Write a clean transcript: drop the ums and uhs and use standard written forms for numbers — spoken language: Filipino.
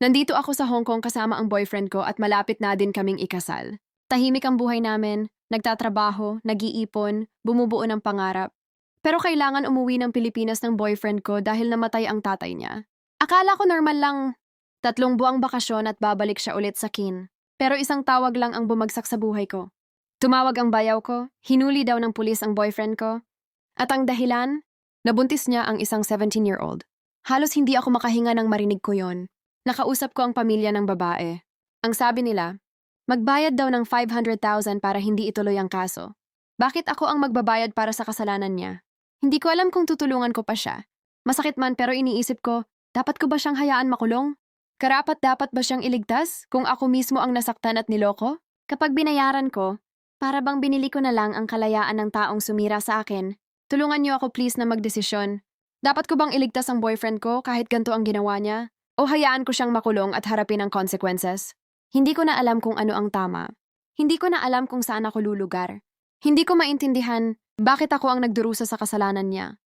Nandito ako sa Hong Kong kasama ang boyfriend ko at malapit na din kaming ikasal. Tahimik ang buhay namin, nagtatrabaho, nag-iipon, bumubuo ng pangarap. Pero kailangan umuwi ng Pilipinas ng boyfriend ko dahil namatay ang tatay niya. Akala ko normal lang, 3 buwang bakasyon at babalik siya ulit sa kin. Pero isang tawag lang ang bumagsak sa buhay ko. Tumawag ang bayaw ko, hinuli daw ng pulis ang boyfriend ko. At ang dahilan, nabuntis niya ang isang 17-year-old. Halos hindi ako makahinga nang marinig ko yon. Nakausap ko ang pamilya ng babae. Ang sabi nila, magbayad daw ng 500,000 para hindi ituloy ang kaso. Bakit ako ang magbabayad para sa kasalanan niya? Hindi ko alam kung tutulungan ko pa siya. Masakit man pero iniisip ko, dapat ko ba siyang hayaan makulong? Karapat-dapat ba siyang iligtas kung ako mismo ang nasaktan at niloko? Kapag binayaran ko, para bang binili ko na lang ang kalayaan ng taong sumira sa akin. Tulungan niyo ako please na magdesisyon. Dapat ko bang iligtas ang boyfriend ko kahit ganito ang ginawa niya? O hayaan ko siyang makulong at harapin ang consequences? Hindi ko na alam kung ano ang tama. Hindi ko na alam kung saan ako lulugar. Hindi ko maintindihan bakit ako ang nagdurusa sa kasalanan niya.